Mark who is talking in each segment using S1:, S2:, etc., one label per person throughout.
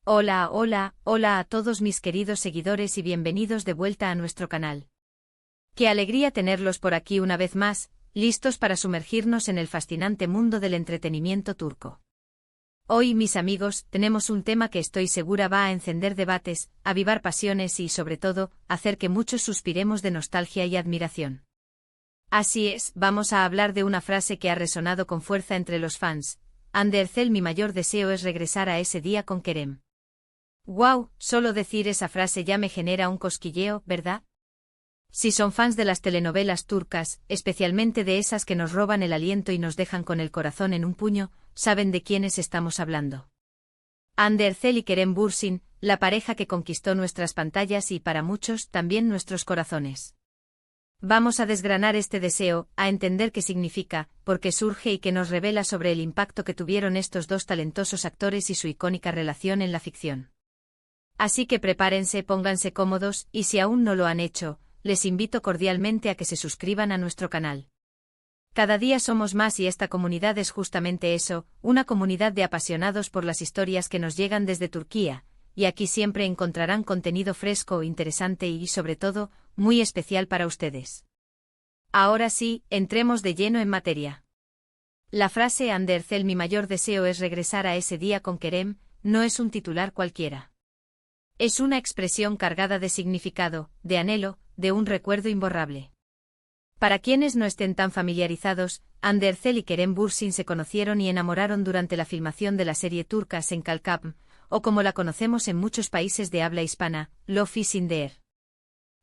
S1: Hola, hola, hola a todos mis queridos seguidores y bienvenidos de vuelta a nuestro canal. Qué alegría tenerlos por aquí una vez más, listos para sumergirnos en el fascinante mundo del entretenimiento turco. Hoy, mis amigos, tenemos un tema que estoy segura va a encender debates, avivar pasiones y, sobre todo, hacer que muchos suspiremos de nostalgia y admiración. Así es, vamos a hablar de una frase que ha resonado con fuerza entre los fans: Hande Erçel, mi mayor deseo es regresar a ese día con Kerem. ¡Wow! Solo decir esa frase ya me genera un cosquilleo, ¿verdad? Si son fans de las telenovelas turcas, especialmente de esas que nos roban el aliento y nos dejan con el corazón en un puño, saben de quiénes estamos hablando. Hande Erçel y Kerem Bürsin, la pareja que conquistó nuestras pantallas y, para muchos, también nuestros corazones. Vamos a desgranar este deseo, a entender qué significa, por qué surge y qué nos revela sobre el impacto que tuvieron estos dos talentosos actores y su icónica relación en la ficción. Así que prepárense, pónganse cómodos, y si aún no lo han hecho, les invito cordialmente a que se suscriban a nuestro canal. Cada día somos más y esta comunidad es justamente eso, una comunidad de apasionados por las historias que nos llegan desde Turquía, y aquí siempre encontrarán contenido fresco, interesante y, sobre todo, muy especial para ustedes. Ahora sí, entremos de lleno en materia. La frase Hande Erçel, mi mayor deseo es regresar a ese día con Kerem, no es un titular cualquiera. Es una expresión cargada de significado, de anhelo, de un recuerdo imborrable. Para quienes no estén tan familiarizados, Hande Erçel y Kerem Bürsin se conocieron y enamoraron durante la filmación de la serie turca Senkalkam, o como la conocemos en muchos países de habla hispana, Love is in the air.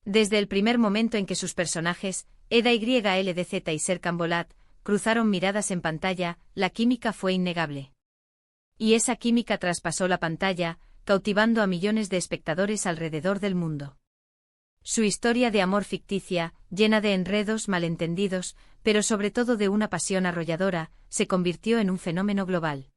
S1: Desde el primer momento en que sus personajes, Eda YLDZ y Serkan Bolat, cruzaron miradas en pantalla, la química fue innegable. Y esa química traspasó la pantalla, cautivando a millones de espectadores alrededor del mundo. Su historia de amor ficticia, llena de enredos, malentendidos, pero sobre todo de una pasión arrolladora, se convirtió en un fenómeno global.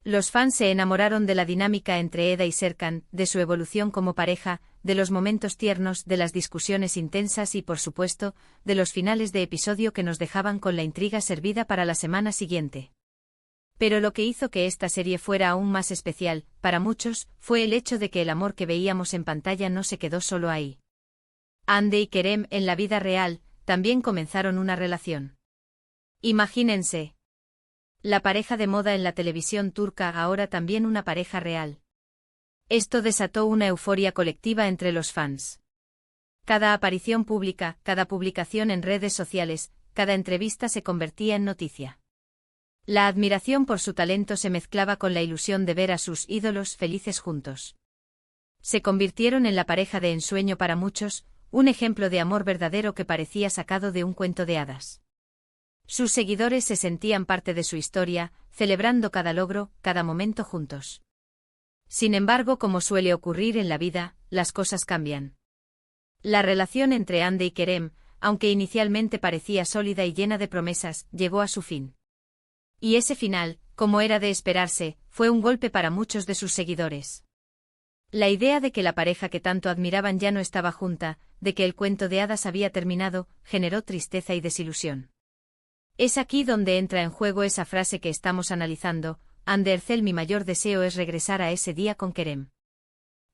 S1: Los fans se enamoraron de la dinámica entre Eda y Serkan, de su evolución como pareja, de los momentos tiernos, de las discusiones intensas y, por supuesto, de los finales de episodio que nos dejaban con la intriga servida para la semana siguiente. Pero lo que hizo que esta serie fuera aún más especial, para muchos, fue el hecho de que el amor que veíamos en pantalla no se quedó solo ahí. Hande y Kerem, en la vida real, también comenzaron una relación. Imagínense. La pareja de moda en la televisión turca, ahora también una pareja real. Esto desató una euforia colectiva entre los fans. Cada aparición pública, cada publicación en redes sociales, cada entrevista se convertía en noticia. La admiración por su talento se mezclaba con la ilusión de ver a sus ídolos felices juntos. Se convirtieron en la pareja de ensueño para muchos, un ejemplo de amor verdadero que parecía sacado de un cuento de hadas. Sus seguidores se sentían parte de su historia, celebrando cada logro, cada momento juntos. Sin embargo, como suele ocurrir en la vida, las cosas cambian. La relación entre Hande y Kerem, aunque inicialmente parecía sólida y llena de promesas, llegó a su fin. Y ese final, como era de esperarse, fue un golpe para muchos de sus seguidores. La idea de que la pareja que tanto admiraban ya no estaba junta, de que el cuento de hadas había terminado, generó tristeza y desilusión. Es aquí donde entra en juego esa frase que estamos analizando: Hande Erçel, mi mayor deseo es regresar a ese día con Kerem.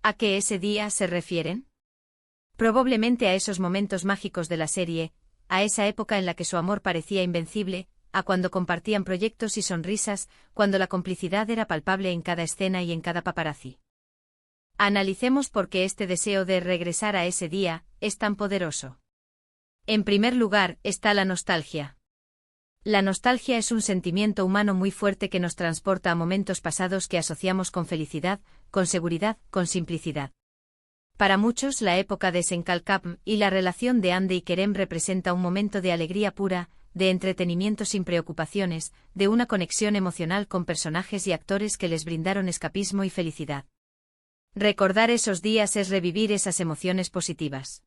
S1: ¿A qué ese día se refieren? Probablemente a esos momentos mágicos de la serie, a esa época en la que su amor parecía invencible, a cuando compartían proyectos y sonrisas, cuando la complicidad era palpable en cada escena y en cada paparazzi. Analicemos por qué este deseo de regresar a ese día es tan poderoso. En primer lugar, está la nostalgia. La nostalgia es un sentimiento humano muy fuerte que nos transporta a momentos pasados que asociamos con felicidad, con seguridad, con simplicidad. Para muchos, la época de Senkalkam y la relación de Hande y Kerem representa un momento de alegría pura, de entretenimiento sin preocupaciones, de una conexión emocional con personajes y actores que les brindaron escapismo y felicidad. Recordar esos días es revivir esas emociones positivas.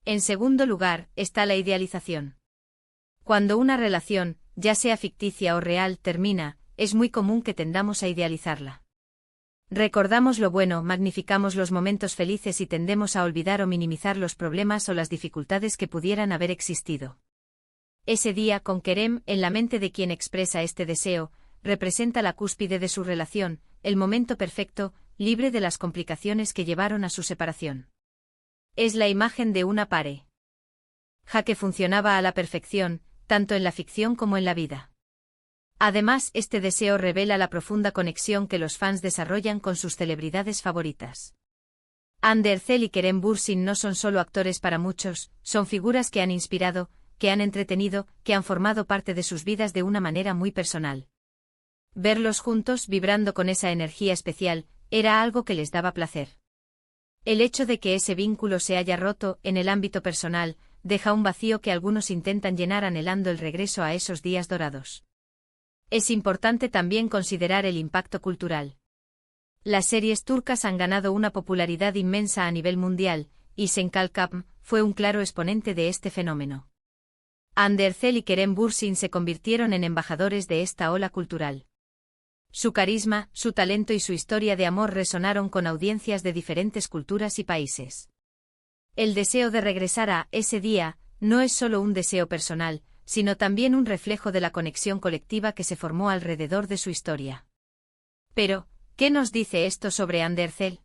S1: En segundo lugar, está la idealización. Cuando una relación, ya sea ficticia o real, termina, es muy común que tendamos a idealizarla. Recordamos lo bueno, magnificamos los momentos felices y tendemos a olvidar o minimizar los problemas o las dificultades que pudieran haber existido. Ese día con Kerem, en la mente de quien expresa este deseo, representa la cúspide de su relación, el momento perfecto, libre de las complicaciones que llevaron a su separación. Es la imagen de una pareja que funcionaba a la perfección, tanto en la ficción como en la vida. Además, este deseo revela la profunda conexión que los fans desarrollan con sus celebridades favoritas. Andy Ercel y Kerem Bürsin no son solo actores para muchos, son figuras que han inspirado, que han entretenido, que han formado parte de sus vidas de una manera muy personal. Verlos juntos, vibrando con esa energía especial, era algo que les daba placer. El hecho de que ese vínculo se haya roto, en el ámbito personal, deja un vacío que algunos intentan llenar anhelando el regreso a esos días dorados. Es importante también considerar el impacto cultural. Las series turcas han ganado una popularidad inmensa a nivel mundial, y Sen Kalkapm fue un claro exponente de este fenómeno. Hande Erçel y Kerem Bürsin se convirtieron en embajadores de esta ola cultural. Su carisma, su talento y su historia de amor resonaron con audiencias de diferentes culturas y países. El deseo de regresar a ese día no es solo un deseo personal, sino también un reflejo de la conexión colectiva que se formó alrededor de su historia. Pero, ¿qué nos dice esto sobre Hande Erçel?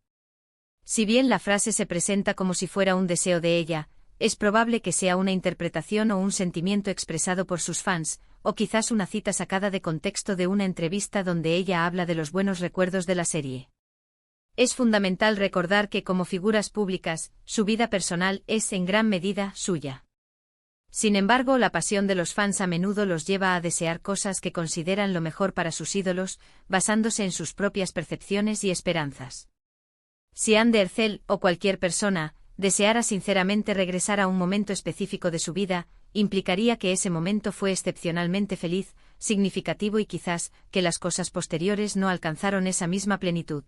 S1: Si bien la frase se presenta como si fuera un deseo de ella, es probable que sea una interpretación o un sentimiento expresado por sus fans, o quizás una cita sacada de contexto de una entrevista donde ella habla de los buenos recuerdos de la serie. Es fundamental recordar que como figuras públicas, su vida personal es en gran medida suya. Sin embargo, la pasión de los fans a menudo los lleva a desear cosas que consideran lo mejor para sus ídolos, basándose en sus propias percepciones y esperanzas. Si Hande Erçel, o cualquier persona, deseara sinceramente regresar a un momento específico de su vida, implicaría que ese momento fue excepcionalmente feliz, significativo y quizás, que las cosas posteriores no alcanzaron esa misma plenitud.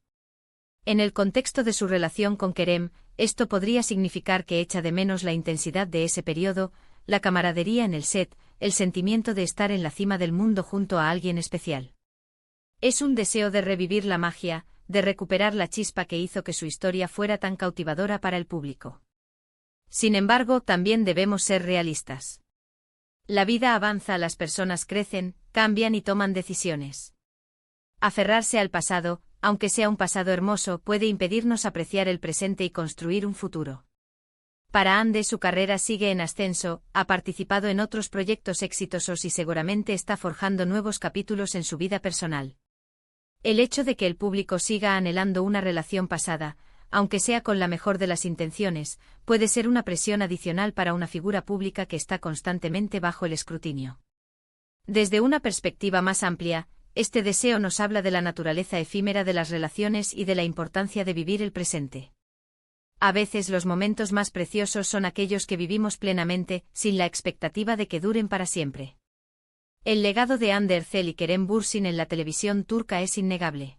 S1: En el contexto de su relación con Kerem, esto podría significar que echa de menos la intensidad de ese periodo, la camaradería en el set, el sentimiento de estar en la cima del mundo junto a alguien especial. Es un deseo de revivir la magia, de recuperar la chispa que hizo que su historia fuera tan cautivadora para el público. Sin embargo, también debemos ser realistas. La vida avanza, las personas crecen, cambian y toman decisiones. Aferrarse al pasado, aunque sea un pasado hermoso, puede impedirnos apreciar el presente y construir un futuro. Para Hande su carrera sigue en ascenso, ha participado en otros proyectos exitosos y seguramente está forjando nuevos capítulos en su vida personal. El hecho de que el público siga anhelando una relación pasada, aunque sea con la mejor de las intenciones, puede ser una presión adicional para una figura pública que está constantemente bajo el escrutinio. Desde una perspectiva más amplia, este deseo nos habla de la naturaleza efímera de las relaciones y de la importancia de vivir el presente. A veces los momentos más preciosos son aquellos que vivimos plenamente, sin la expectativa de que duren para siempre. El legado de Hande Erçel y Kerem Bürsin en la televisión turca es innegable.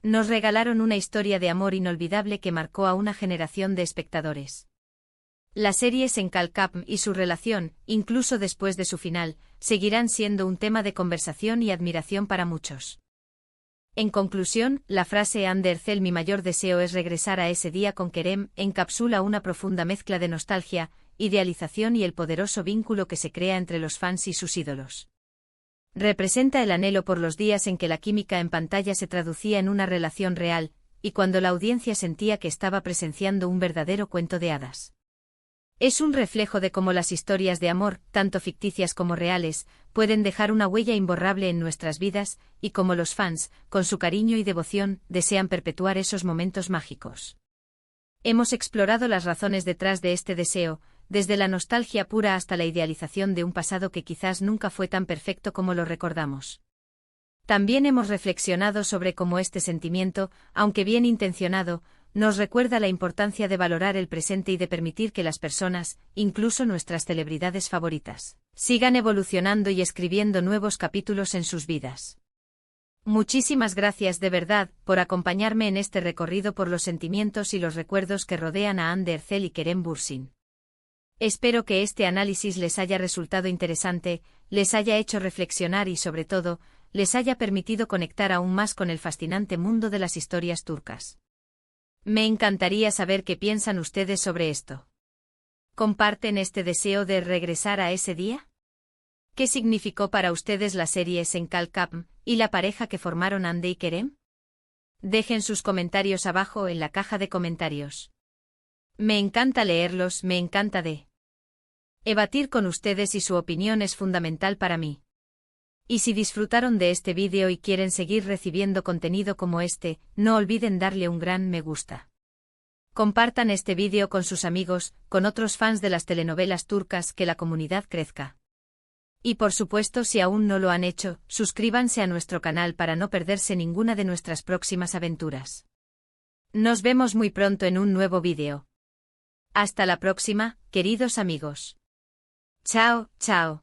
S1: Nos regalaron una historia de amor inolvidable que marcó a una generación de espectadores. La serie Sen Kalkapm y su relación, incluso después de su final, seguirán siendo un tema de conversación y admiración para muchos. En conclusión, la frase Hande Erçel, mi mayor deseo es regresar a ese día con Kerem, encapsula una profunda mezcla de nostalgia, idealización y el poderoso vínculo que se crea entre los fans y sus ídolos. Representa el anhelo por los días en que la química en pantalla se traducía en una relación real, y cuando la audiencia sentía que estaba presenciando un verdadero cuento de hadas. Es un reflejo de cómo las historias de amor, tanto ficticias como reales, pueden dejar una huella imborrable en nuestras vidas, y cómo los fans, con su cariño y devoción, desean perpetuar esos momentos mágicos. Hemos explorado las razones detrás de este deseo, desde la nostalgia pura hasta la idealización de un pasado que quizás nunca fue tan perfecto como lo recordamos. También hemos reflexionado sobre cómo este sentimiento, aunque bien intencionado, nos recuerda la importancia de valorar el presente y de permitir que las personas, incluso nuestras celebridades favoritas, sigan evolucionando y escribiendo nuevos capítulos en sus vidas. Muchísimas gracias de verdad por acompañarme en este recorrido por los sentimientos y los recuerdos que rodean a Hande Erçel y Kerem Bürsin. Espero que este análisis les haya resultado interesante, les haya hecho reflexionar y sobre todo, les haya permitido conectar aún más con el fascinante mundo de las historias turcas. Me encantaría saber qué piensan ustedes sobre esto. ¿Comparten este deseo de regresar a ese día? ¿Qué significó para ustedes la serie Sen Kalkapm y la pareja que formaron Hande y Kerem? Dejen sus comentarios abajo en la caja de comentarios. Me encanta leerlos, me encanta debatir con ustedes y su opinión es fundamental para mí. Y si disfrutaron de este vídeo y quieren seguir recibiendo contenido como este, no olviden darle un gran me gusta. Compartan este vídeo con sus amigos, con otros fans de las telenovelas turcas, que la comunidad crezca. Y por supuesto, si aún no lo han hecho, suscríbanse a nuestro canal para no perderse ninguna de nuestras próximas aventuras. Nos vemos muy pronto en un nuevo vídeo. Hasta la próxima, queridos amigos. Chao, chao.